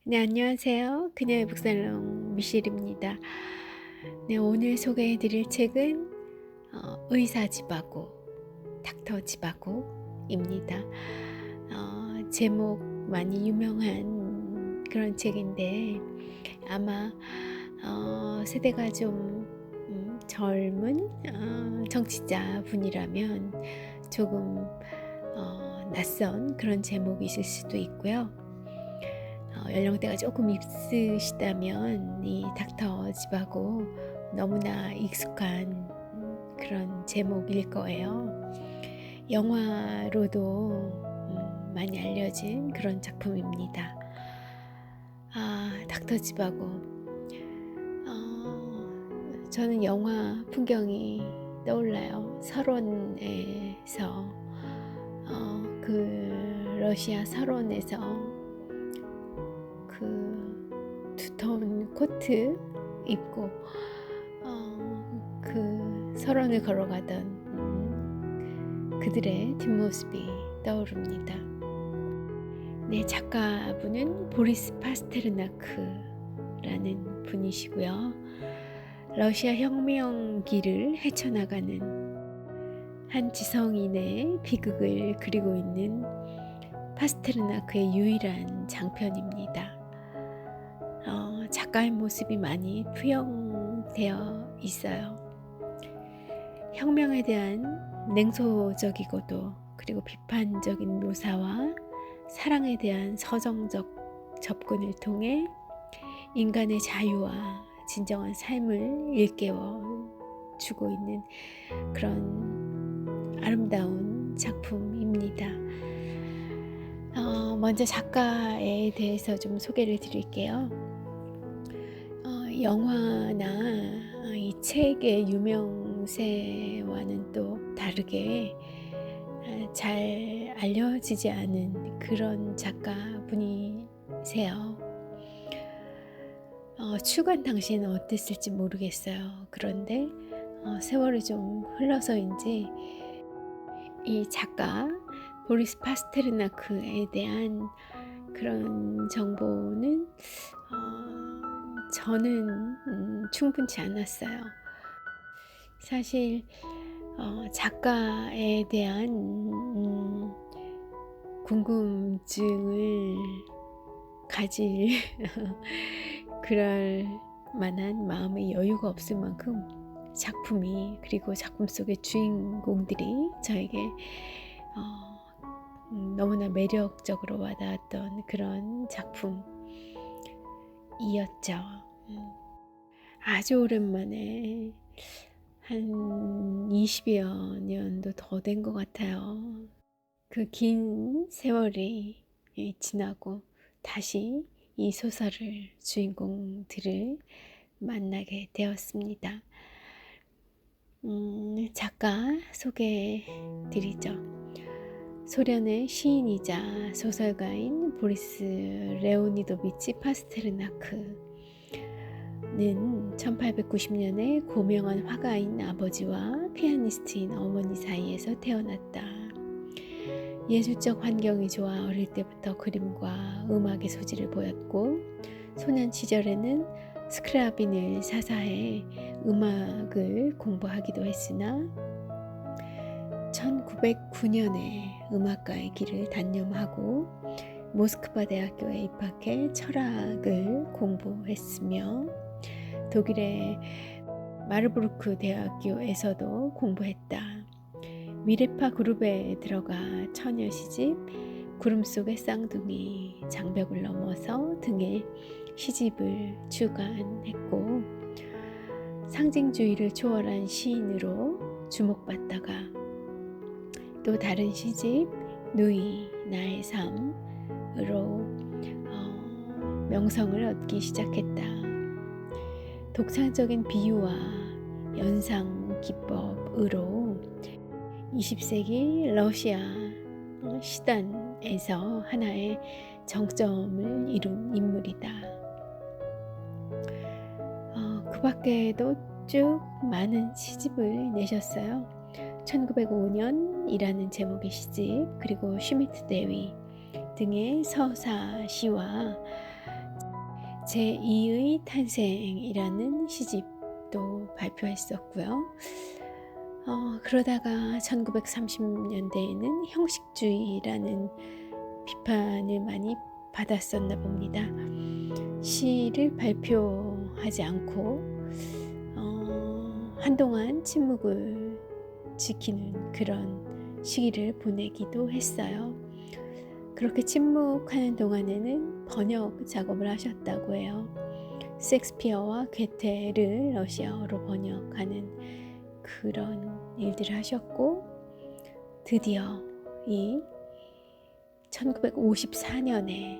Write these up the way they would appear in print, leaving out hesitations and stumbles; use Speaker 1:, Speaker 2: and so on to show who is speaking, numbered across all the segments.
Speaker 1: 네, 안녕하세요. 그녀의 북살롱 미셸입니다. 네, 오늘 소개해 드릴 책은 의사 집하고 닥터 집하고입니다. 제목 많이 유명한 그런 책인데 아마 세대가 좀 젊은 청취자 분이라면 조금 낯선 그런 제목이 있을 수도 있고요. 연령대가 조금 있으시다면 이 닥터 집하고 너무나 익숙한 그런 제목일 거예요. 영화로도 많이 알려진 그런 작품입니다. 닥터 집하고 저는 영화 풍경이 떠올라요. 설원에서 그 러시아 설원에서 그 두터운 코트 입고 그 설원을 걸어가던 그들의 뒷모습이 떠오릅니다. 네, 작가분은 보리스 파스테르나크라는 분이시고요. 러시아 혁명기를 헤쳐나가는 한 지성인의 비극을 그리고 있는 파스테르나크의 유일한 장편입니다. 작가의 모습이 많이 투영되어 있어요. 혁명에 대한 냉소적이고도 그리고 비판적인 묘사와 사랑에 대한 서정적 접근을 통해 인간의 자유와 진정한 삶을 일깨워 주고 있는 그런 아름다운 작품입니다. 먼저 작가에 대해서 좀 소개를 드릴게요. 영화나 이 책의 유명세와는 또 다르게 잘 알려지지 않은 그런 작가분이세요. 출간 당시에는 어땠을지 모르겠어요. 그런데 세월이 좀 흘러서인지 이 작가 보리스 파스테르나크에 대한 그런 정보는 저는 충분치 않았어요. 사실 작가에 대한 궁금증을 가질 그럴 만한 마음의 여유가 없을 만큼 작품이 그리고 작품 속의 주인공들이 저에게 너무나 매력적으로 와닿았던 그런 작품이었죠. 아주 오랜만에 한 20여 년도 더 된 것 같아요. 그 긴 세월이 지나고 다시 이 소설을 주인공들을 만나게 되었습니다. 작가 소개해 드리죠. 소련의 시인이자 소설가인 보리스 레오니도비치 파스테르나크는 1890년에 고명한 화가인 아버지와 피아니스트인 어머니 사이에서 태어났다. 예술적 환경이 좋아 어릴 때부터 그림과 음악의 소질을 보였고 소년 시절에는 스크라빈을 사사해 음악을 공부하기도 했으나 1909년에 음악가의 길을 단념하고 모스크바 대학교에 입학해 철학을 공부했으며 독일의 마르부르크 대학교에서도 공부했다. 미레파 그룹에 들어가 처녀 시집, 구름 속의 쌍둥이, 장벽을 넘어서 등의 시집을 출간했고 상징주의를 초월한 시인으로 주목받다가 또 다른 시집 누이 나의 삶으로 명성을 얻기 시작했다. 독창적인 비유와 연상 기법으로 20세기 러시아 시단에서 하나의 정점을 이룬 인물이다. 그 밖에도 쭉 많은 시집을 내셨어요. 1905년이라는 제목의 시집, 그리고 슈미트 대위 등의 서사 시와 제2의 탄생이라는 시집도 발표했었고요. 그러다가 1930년대에는 형식주의라는 비판을 많이 받았었나 봅니다. 시를 발표하지 않고 한동안 침묵을 지키는 그런 시기를 보내기도 했어요. 그렇게 침묵하는 동안에는 번역 작업을 하셨다고 해요. 셰익스피어와 괴테를 러시아어로 번역하는 그런 일들을 하셨고, 드디어 이 1954년에,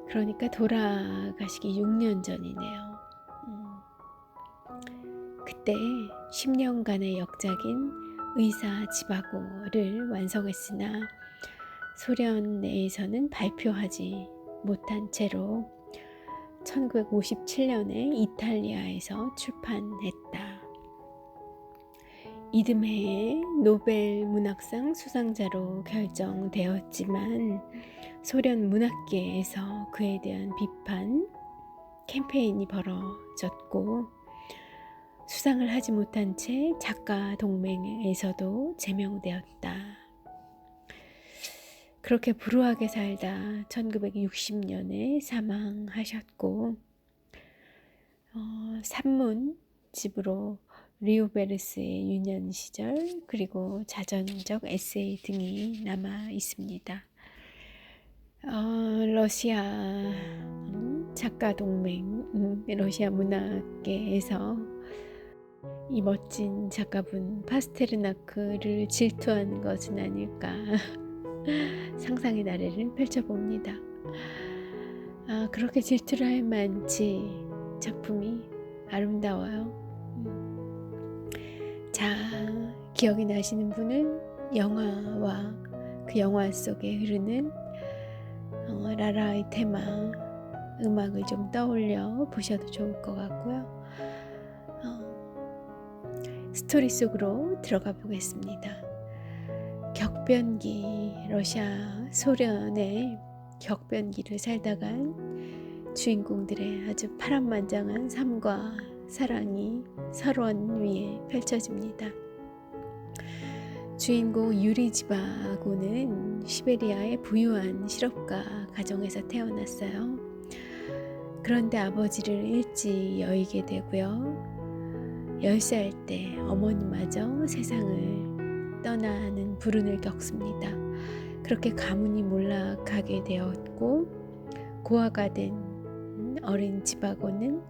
Speaker 1: 그러니까 돌아가시기 6년 전이네요. 그때 10년간의 역작인 의사 지바고를 완성했으나 소련 내에서는 발표하지 못한 채로 1957년에 이탈리아에서 출판했다. 이듬해 노벨 문학상 수상자로 결정되었지만 소련 문학계에서 그에 대한 비판 캠페인이 벌어졌고, 수상을 하지 못한 채 작가 동맹에서도 제명되었다. 그렇게 불우하게 살다 1960년에 사망하셨고, 산문집으로 리오베르스의 유년 시절 그리고 자전적 에세이 등이 남아 있습니다. 러시아 작가 동맹, 러시아 문학계에서 이 멋진 작가분 파스테르나크를 질투하는 것은 아닐까 상상의 나래를 펼쳐봅니다. 그렇게 질투를 할 만치 작품이 아름다워요. 자, 기억이 나시는 분은 영화와 그 영화 속에 흐르는 라라의 테마 음악을 좀 떠올려 보셔도 좋을 것 같고요. 스토리 속으로 들어가 보겠습니다. 격변기, 러시아 소련의 격변기를 살다간 주인공들의 아주 파란만장한 삶과 사랑이 설원 위에 펼쳐집니다. 주인공 유리 지바고는 시베리아의 부유한 실업가 가정에서 태어났어요. 그런데 아버지를 일찍 여의게 되고요. 10살 때 어머니마저 세상을 떠나는 불운을 겪습니다. 그렇게 가문이 몰락하게 되었고, 고아가 된 어린 지바고는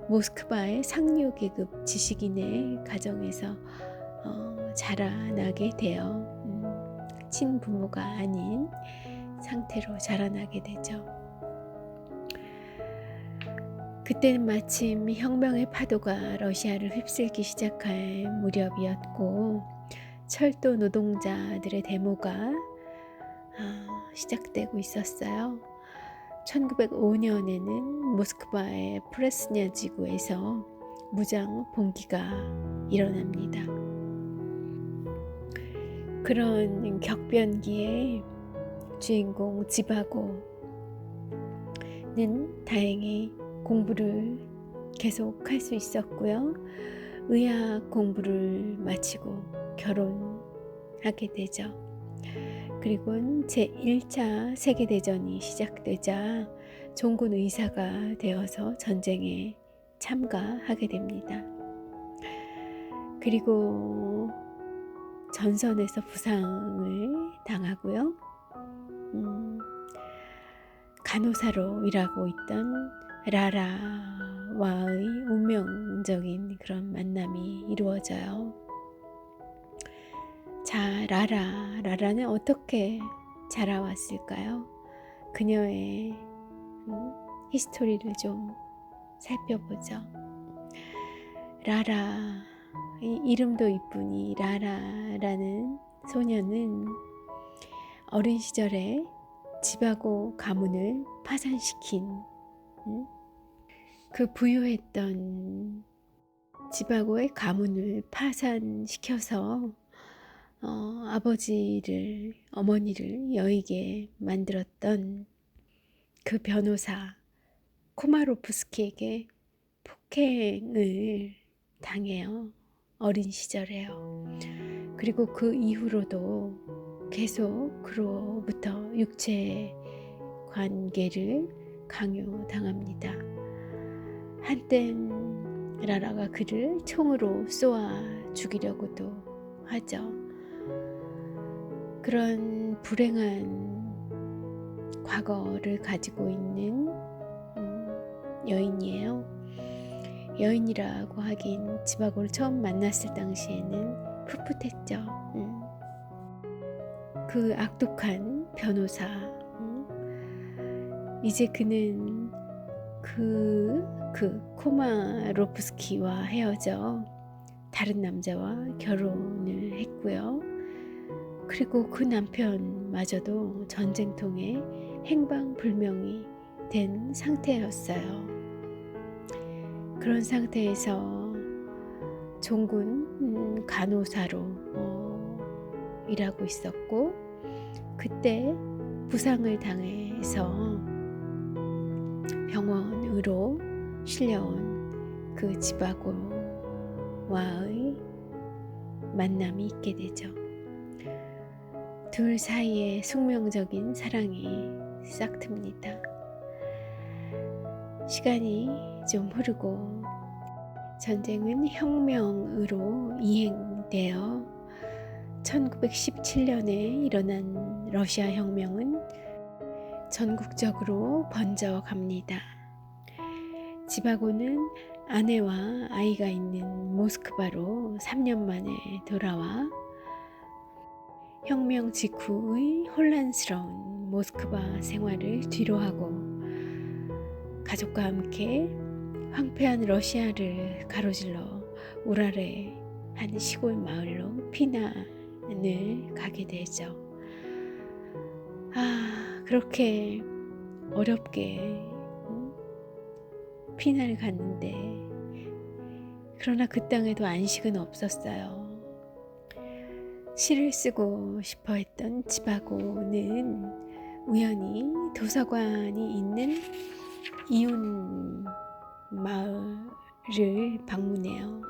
Speaker 1: 모스크바의 상류 계급 지식인의 가정에서 자라나게 되어 친부모가 아닌 상태로 자라나게 되죠. 그때는 마침 혁명의 파도가 러시아를 휩쓸기 시작할 무렵이었고, 철도 노동자들의 데모가 시작되고 있었어요. 1905년에는 모스크바의 프레스냐 지구에서 무장 봉기가 일어납니다. 그런 격변기에 주인공 지바고는 다행히 공부를 계속 할 수 있었고요. 의학 공부를 마치고 결혼하게 되죠. 그리고 제1차 세계대전이 시작되자 종군 의사가 되어서 전쟁에 참가하게 됩니다. 그리고 전선에서 부상을 당하고요. 간호사로 일하고 있던 라라와의 운명적인 그런 만남이 이루어져요. 자, 라라는 어떻게 자라왔을까요? 그녀의 히스토리를 좀 살펴보죠. 라라, 이름도 이쁘니 라라라는 소녀는 어린 시절에 지바고 가문을 파산시킨 그 부유했던 지바고의 가문을 파산시켜서 아버지를, 어머니를 여의게 만들었던 그 변호사 코마로프스키에게 폭행을 당해요. 어린 시절에요. 그리고 그 이후로도 계속 그로부터 육체 관계를 강요당합니다. 한땐 라라가 그를 총으로 쏘아 죽이려고도 하죠. 그런 불행한 과거를 가지고 있는 여인이에요. 여인이라고 하긴 지바고를 처음 만났을 당시에는 풋풋했죠. 그 악독한 변호사. 이제 그는 그 코마로프스키와 헤어져 다른 남자와 결혼을 했고요. 그리고 그 남편마저도 전쟁통에 행방불명이 된 상태였어요. 그런 상태에서 종군 간호사로 일하고 있었고, 그때 부상을 당해서 병원으로 실려온 그 지바고와의 만남이 있게 되죠. 둘 사이에 숙명적인 사랑이 싹틉니다. 시간이 좀 흐르고 전쟁은 혁명으로 이행되어 1917년에 일어난 러시아 혁명은 전국적으로 번져갑니다. 지바고는 아내와 아이가 있는 모스크바로 3년 만에 돌아와 혁명 직후의 혼란스러운 모스크바 생활을 뒤로하고 가족과 함께 황폐한 러시아를 가로질러 우랄의 한 시골 마을로 피난을 가게 되죠. 그렇게 어렵게 피난을 갔는데, 그러나 그 땅에도 안식은 없었어요. 시를 쓰고 싶어 했던 지바고는 우연히 도서관이 있는 이웃 마을을 방문해요.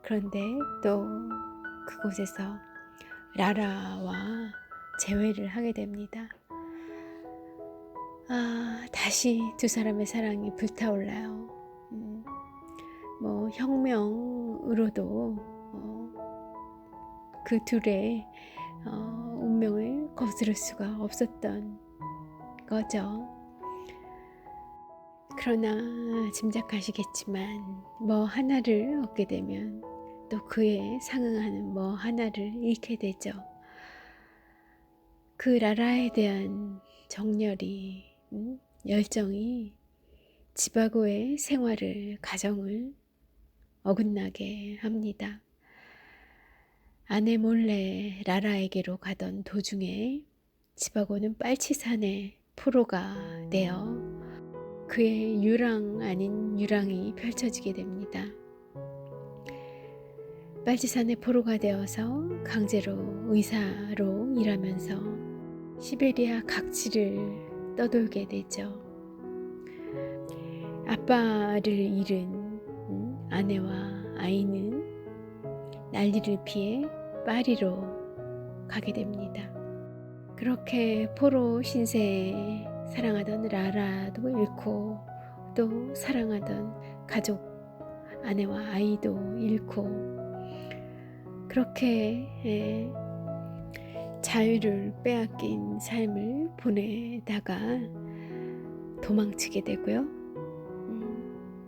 Speaker 1: 그런데 또 그곳에서 라라와 재회를 하게 됩니다. 다시 두 사람의 사랑이 불타올라요. 혁명으로도 그 둘의 운명을 거스를 수가 없었던 거죠. 그러나 짐작하시겠지만 뭐 하나를 얻게 되면 또 그에 상응하는 뭐 하나를 잃게 되죠. 그 라라에 대한 정열이, 열정이 지바고의 생활을, 가정을 어긋나게 합니다. 아내 몰래 라라에게로 가던 도중에 지바고는 빨치산의 포로가 되어 그의 유랑 아닌 유랑이 펼쳐지게 됩니다. 빨치산의 포로가 되어서 강제로 의사로 일하면서 시베리아 각지를 떠돌게 되죠. 아빠를 잃은 아내와 아이는 난리를 피해 파리로 가게 됩니다. 그렇게 포로 신세에 사랑하던 라라도 잃고 또 사랑하던 가족 아내와 아이도 잃고, 그렇게 자유를 빼앗긴 삶을 보내다가 도망치게 되고요.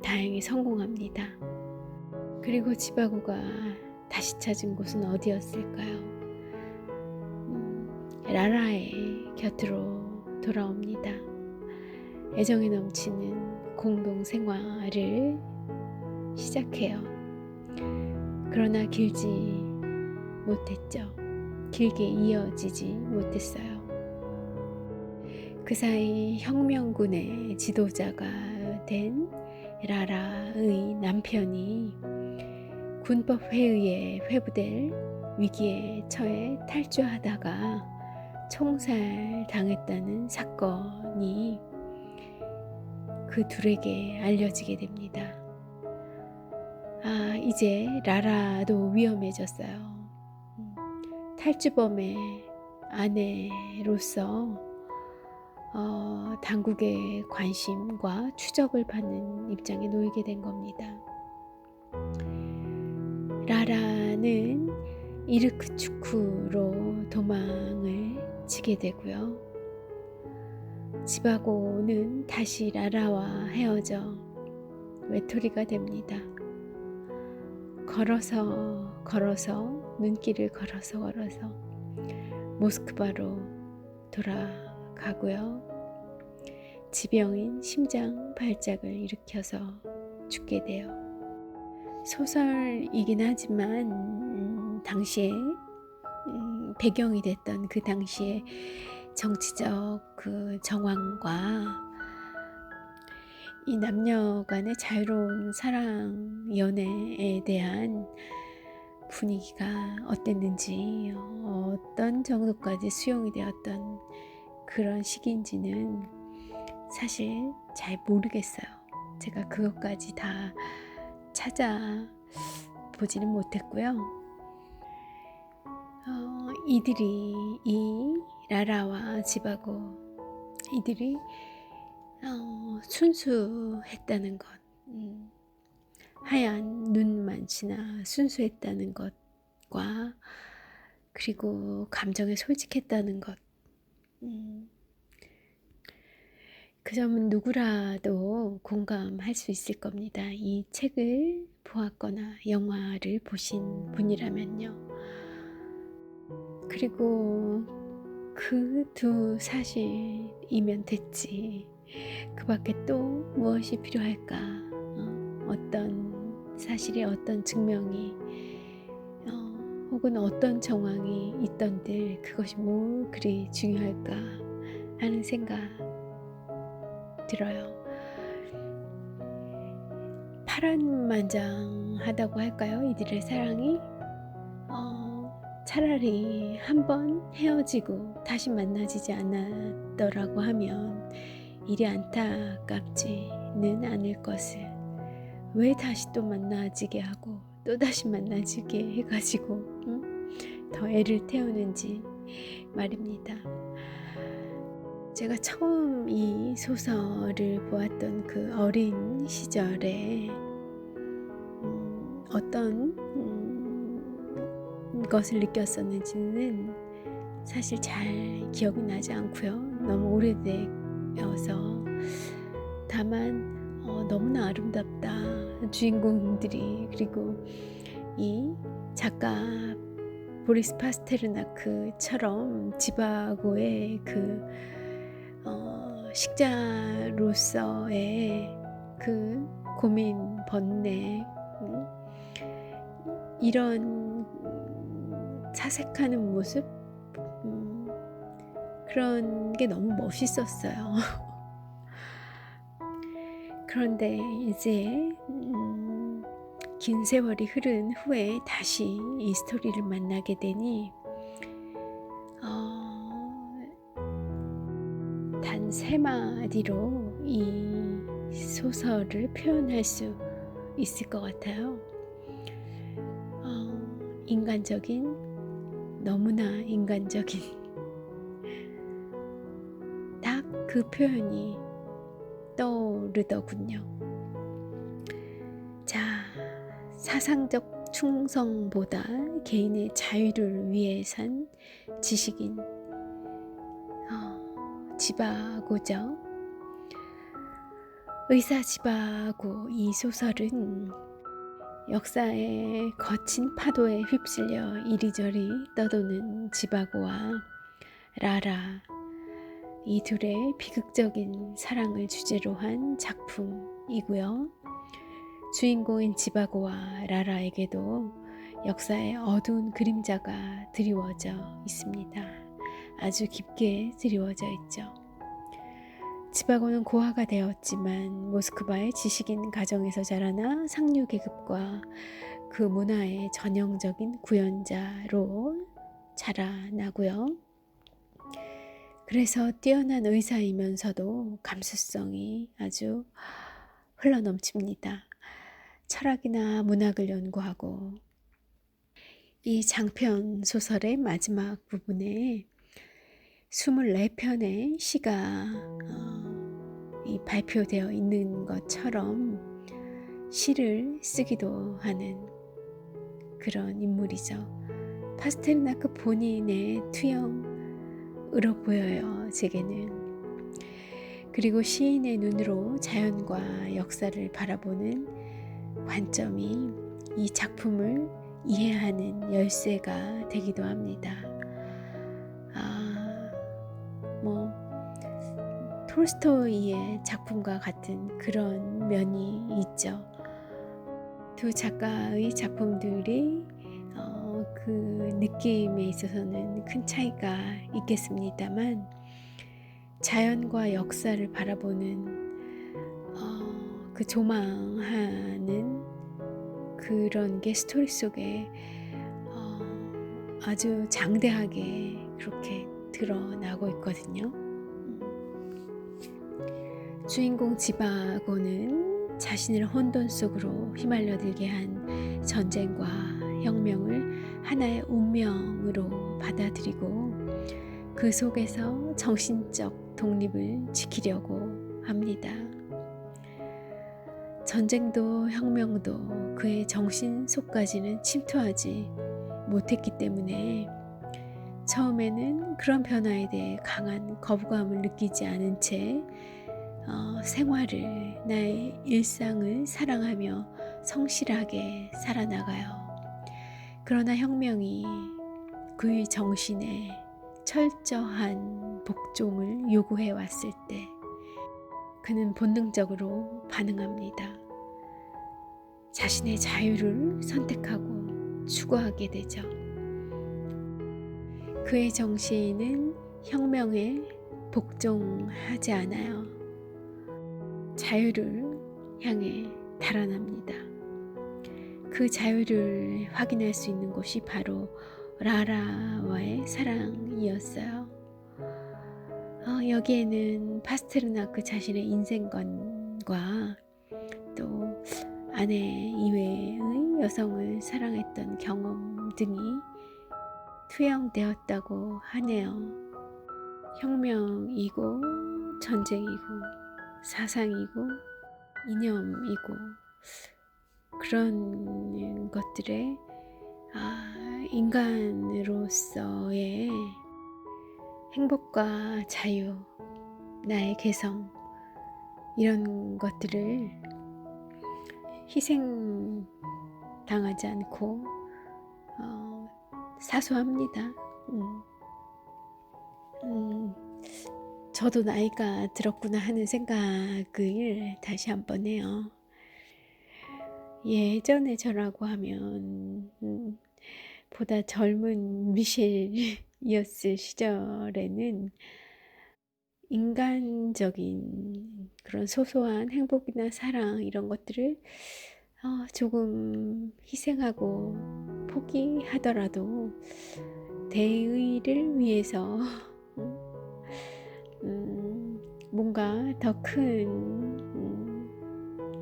Speaker 1: 다행히 성공합니다. 그리고 지바고가 다시 찾은 곳은 어디였을까요? 라라의 곁으로 돌아옵니다. 애정이 넘치는 공동 생활을 시작해요. 그러나 길지 못했죠. 길게 이어지지 못했어요. 그 사이 혁명군의 지도자가 된 라라의 남편이 군법회의에 회부될 위기에 처해 탈주하다가 총살당했다는 사건이 그 둘에게 알려지게 됩니다. 아, 이제 라라도 위험해졌어요. 탈주범의 아내로서 당국의 관심과 추적을 받는 입장에 놓이게 된 겁니다. 라라는 이르크추크로 도망을 치게 되고요. 지바고는 다시 라라와 헤어져 외톨이가 됩니다. 걸어서 눈길을 걸어서 모스크바로 돌아가고요. 지병인 심장 발작을 일으켜서 죽게 돼요. 소설이긴 하지만 당시에 배경이 됐던 그 당시에 정치적 그 정황과 이 남녀 간의 자유로운 사랑 연애에 대한 분위기가 어땠는지, 어떤 정도까지 수용이 되었던 그런 시기인지는 사실 잘 모르겠어요. 제가 그것까지 다 찾아보지는 못했고요. 이 라라와 지바고 이들이 순수했다는 것, 하얀 눈만치나 순수했다는 것과 그리고 감정에 솔직했다는 것, 그 점은 누구라도 공감할 수 있을 겁니다. 이 책을 보았거나 영화를 보신 분이라면요. 그리고 그 두 사실이면 됐지. 그 밖에 또 무엇이 필요할까? 어떤 사실이 어떤 증명이 혹은 어떤 정황이 있던들 그것이 뭐 그리 중요할까 하는 생각 들어요. 파란만장하다고 할까요? 이들의 사랑이 차라리 한번 헤어지고 다시 만나지지 않았더라고 하면 이리 안타깝지는 않을 것을 왜 다시 또 만나지게 하고 또 다시 만나지게 해가지고 더 애를 태우는지 말입니다. 제가 처음 이 소설을 보았던 그 어린 시절에 어떤 것을 느꼈었는지는 사실 잘 기억이 나지 않고요. 너무 오래되어서 다만 너무나 아름답다. 주인공들이 그리고 이 작가 보리스 파스테르나크처럼 지바고의 그 식자로서의 그 고민 번뇌 이런 사색하는 모습 그런 게 너무 멋있었어요. 그런데 이제 긴 세월이 흐른 후에 다시 이 스토리를 만나게 되니 단 3마디로 이 소설을 표현할 수 있을 것 같아요. 인간적인, 너무나 인간적인 딱 그 표현이 떠오르더군요. 자, 사상적 충성보다 개인의 자유를 위해 산 지식인 지바고죠. 의사 지바고 이 소설은 역사의 거친 파도에 휩쓸려 이리저리 떠도는 지바고와 라라 이 둘의 비극적인 사랑을 주제로 한 작품이고요. 주인공인 지바고와 라라에게도 역사의 어두운 그림자가 드리워져 있습니다. 아주 깊게 드리워져 있죠. 지바고는 고아가 되었지만 모스크바의 지식인 가정에서 자라나 상류 계급과 그 문화의 전형적인 구현자로 자라나고요. 그래서 뛰어난 의사이면서도 감수성이 아주 흘러넘칩니다. 철학이나 문학을 연구하고 이 장편 소설의 마지막 부분에 24편의 시가 발표되어 있는 것처럼 시를 쓰기도 하는 그런 인물이죠. 파스테르나크 본인의 투영으로 보여요, 제게는. 그리고 시인의 눈으로 자연과 역사를 바라보는 관점이 이 작품을 이해하는 열쇠가 되기도 합니다. 톨스토이의 작품과 같은 그런 면이 있죠. 두 작가의 작품들이 그 느낌에 있어서는 큰 차이가 있겠습니다만, 자연과 역사를 바라보는 그 조망하는 그런 게 스토리 속에 아주 장대하게 그렇게 드러나고 있거든요. 주인공 지바고는 자신을 혼돈 속으로 휘말려들게 한 전쟁과 혁명을 하나의 운명으로 받아들이고 그 속에서 정신적 독립을 지키려고 합니다. 전쟁도 혁명도 그의 정신 속까지는 침투하지 못했기 때문에 처음에는 그런 변화에 대해 강한 거부감을 느끼지 않은 채 생활을, 나의 일상을 사랑하며 성실하게 살아나가요. 그러나 혁명이 그의 정신에 철저한 복종을 요구해 왔을 때 그는 본능적으로 반응합니다. 자신의 자유를 선택하고 추구하게 되죠. 그의 정신은 혁명에 복종하지 않아요. 자유를 향해 달아납니다. 그 자유를 확인할 수 있는 곳이 바로 라라와의 사랑이었어요. 여기에는 파스테르나크 자신의 인생관과 또 아내 이외의 여성을 사랑했던 경험 등이 투영되었다고 하네요. 혁명이고 전쟁이고 사상이고 이념이고 그런 것들에 인간으로서의 행복과 자유, 나의 개성, 이런 것들을 희생당하지 않고 사수합니다. 저도 나이가 들었구나 하는 생각을 다시 한번 해요. 예전에 저라고 하면 보다 젊은 미셸이었을 시절에는 인간적인 그런 소소한 행복이나 사랑 이런 것들을 조금 희생하고 포기하더라도 대의를 위해서 뭔가 더 큰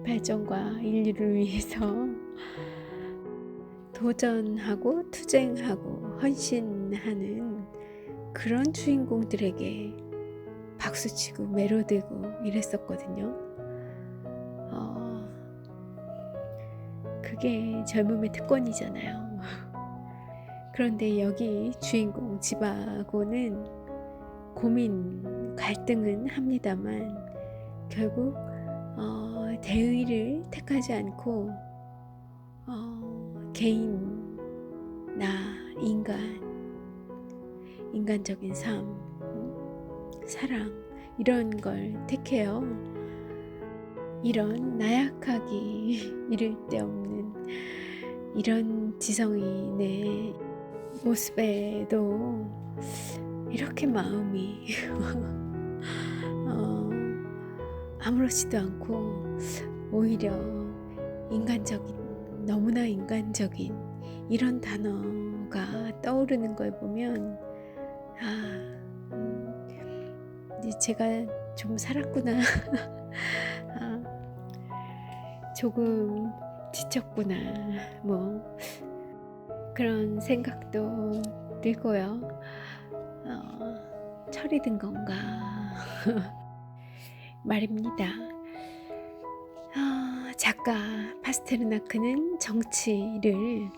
Speaker 1: 발전과 인류를 위해서 도전하고 투쟁하고 헌신하는 그런 주인공들에게 박수치고 매료되고 이랬었거든요. 그게 젊음의 특권이잖아요. 그런데 여기 주인공 지바고는 고민, 갈등은 합니다만 결국 대의를 택하지 않고 개인, 나, 인간적인 삶, 사랑 이런 걸 택해요. 이런 나약하기 이를 데 없는 이런 지성인의 모습에도 이렇게 마음이 아무렇지도 않고 오히려 인간적인, 너무나 인간적인 이런 단어가 떠오르는 걸 보면 이제 제가 좀 살았구나. 아, 조금 지쳤구나. 뭐 그런 생각도 들고요. 철이 든 건가 말입니다. 작가 파스테르나크는 정치를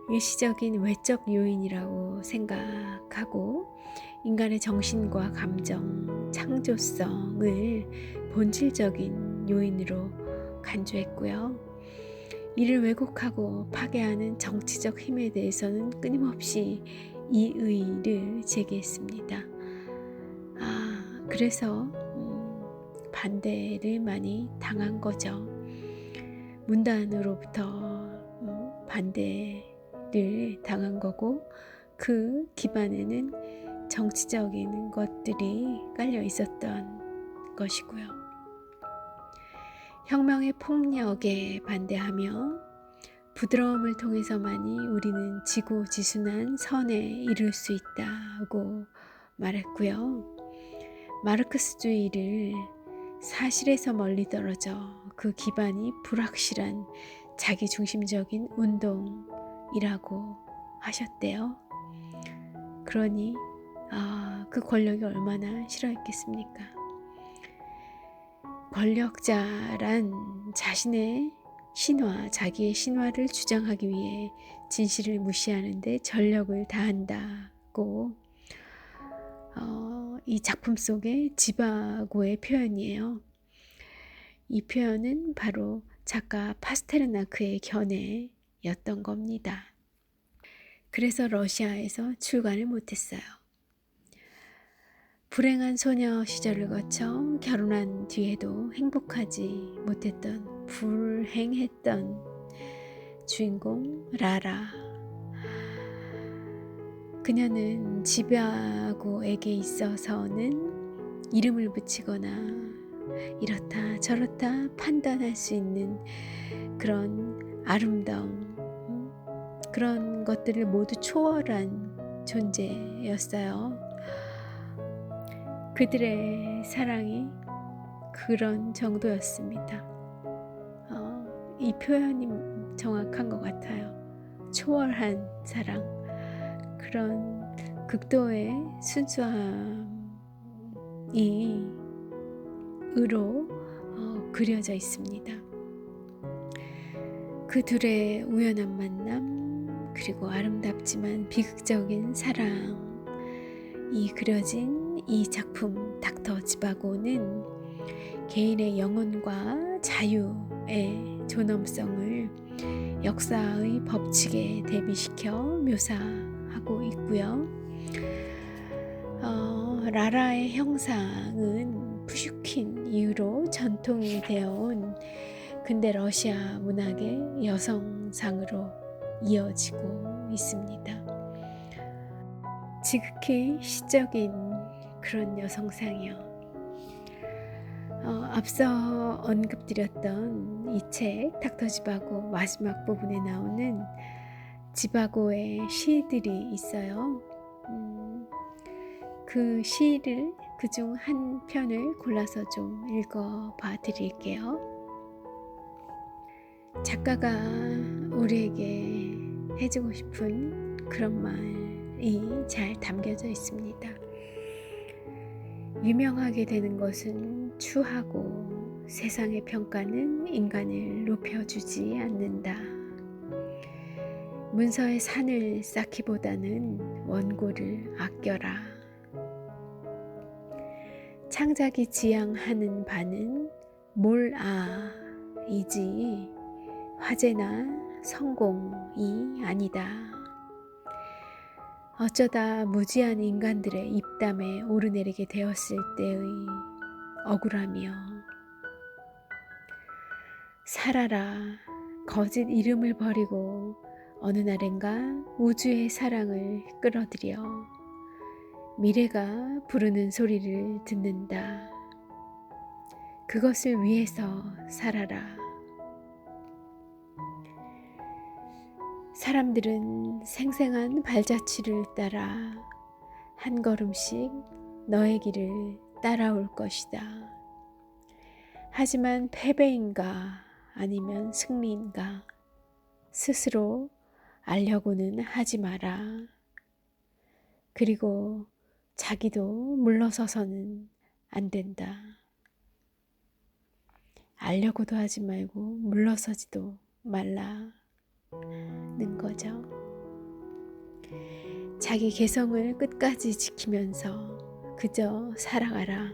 Speaker 1: 일시적인 외적 요인이라고 생각하고 인간의 정신과 감정, 창조성을 본질적인 요인으로 간주했고요. 이를 왜곡하고 파괴하는 정치적 힘에 대해서는 끊임없이 이의를 제기했습니다. 그래서 반대를 많이 당한 거죠. 문단으로부터 반대를 당한 거고, 그 기반에는 정치적인 것들이 깔려 있었던 것이고요. 혁명의 폭력에 반대하며 부드러움을 통해서만이 우리는 지고지순한 선에 이룰 수 있다고 말했고요. 마르크스주의를 사실에서 멀리 떨어져 그 기반이 불확실한 자기중심적인 운동이라고 하셨대요. 그러니 그 권력이 얼마나 싫어했겠습니까? 권력자란 자신의 신화, 자기의 신화를 주장하기 위해 진실을 무시하는데 전력을 다한다고 이 작품 속의 지바고의 표현이에요. 이 표현은 바로 작가 파스테르나크의 견해였던 겁니다. 그래서 러시아에서 출간을 못했어요. 불행한 소녀 시절을 거쳐 결혼한 뒤에도 행복하지 못했던 불행했던 주인공 라라. 그녀는 지바고에게 있어서는 이름을 붙이거나 이렇다 저렇다 판단할 수 있는 그런 아름다움, 그런 것들을 모두 초월한 존재였어요. 그들의 사랑이 그런 정도였습니다. 이 표현이 정확한 것 같아요. 초월한 사랑, 그런 극도의 순수함이 으로 그려져 있습니다. 그 둘의 우연한 만남, 그리고 아름답지만 비극적인 사랑이 그려진 이 작품 닥터 지바고는 개인의 영혼과 자유의 존엄성을 역사의 법칙에 대비시켜 묘사하고 있고요. 라라의 형상은 푸슈킨 이후로 전통이 되어온 근대 러시아 문학의 여성상으로 이어지고 있습니다. 지극히 시적인 그런 여성상이요. 앞서 언급드렸던 이 책 닥터 지바고 마지막 부분에 나오는 지바고의 시들이 있어요. 그 시를 그중 한 편을 골라서 좀 읽어봐 드릴게요. 작가가 우리에게 해주고 싶은 그런 말이 잘 담겨져 있습니다. 유명하게 되는 것은 추하고 세상의 평가는 인간을 높여주지 않는다. 문서의 산을 쌓기보다는 원고를 아껴라. 창작이 지향하는 바는 몰아이지 화제나 성공이 아니다. 어쩌다 무지한 인간들의 입담에 오르내리게 되었을 때의 억울하며 살아라. 거짓 이름을 버리고 어느 날엔가 우주의 사랑을 끌어들여 미래가 부르는 소리를 듣는다. 그것을 위해서 살아라. 사람들은 생생한 발자취를 따라 한 걸음씩 너의 길을 따라올 것이다. 하지만 패배인가 아니면 승리인가 스스로 알려고는 하지 마라. 그리고 자기도 물러서서는 안 된다. 알려고도 하지 말고 물러서지도 말라는 거죠. 자기 개성을 끝까지 지키면서 그저 살아가라,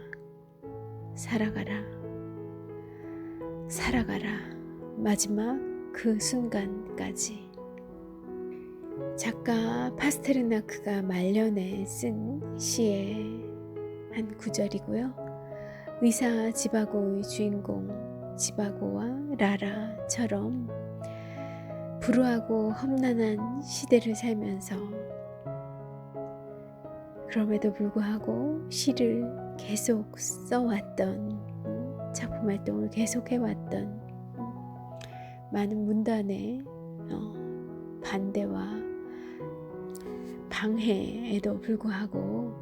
Speaker 1: 살아가라, 살아가라. 마지막 그 순간까지. 작가 파스테르나크가 말년에 쓴 시의 한 구절이고요. 의사 지바고의 주인공 지바고와 라라처럼 불우하고 험난한 시대를 살면서 그럼에도 불구하고 시를 계속 써왔던 작품 활동을 계속해왔던 많은 문단의 반대와 방해에도 불구하고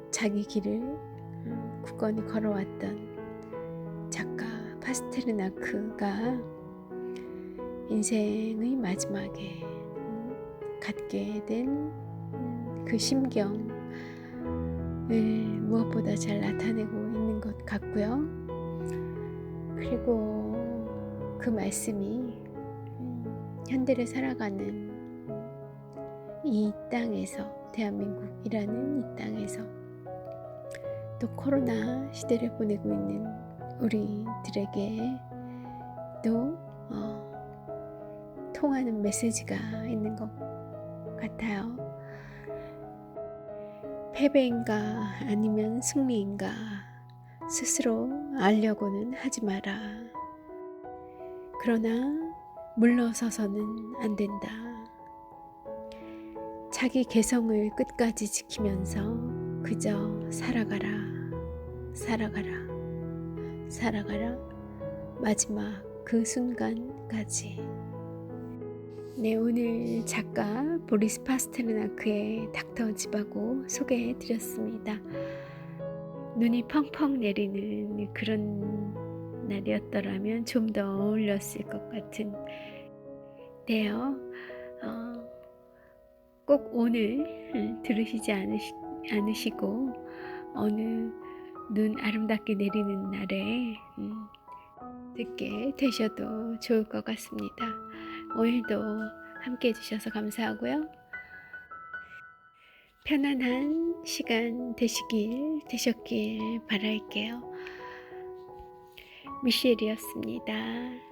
Speaker 1: 자기 길을 굳건히 걸어왔던 작가 파스테르나크가 인생의 마지막에 갖게 된 그 심경을 무엇보다 잘 나타내고 있는 것 같고요. 그리고 그 말씀이 현대를 살아가는 이 땅에서, 대한민국이라는 이 땅에서 또 코로나 시대를 보내고 있는 우리들에게도 통하는 메시지가 있는 것 같아요. 패배인가 아니면 승리인가 스스로 알려고는 하지 마라. 그러나 물러서서는 안 된다. 자기 개성을 끝까지 지키면서 그저 살아가라, 살아가라, 살아가라. 마지막 그 순간까지. 네, 오늘 작가 보리스 파스테르나크의 닥터 지바고 소개해드렸습니다. 눈이 펑펑 내리는 그런 날이었더라면 좀 더 어울렸을 것 같은 데요. 꼭 오늘 들으시지 않으시고 어느 눈 아름답게 내리는 날에 듣게 되셔도 좋을 것 같습니다. 오늘도 함께 해주셔서 감사하고요. 편안한 시간 되셨길 바랄게요. 미셸이었습니다.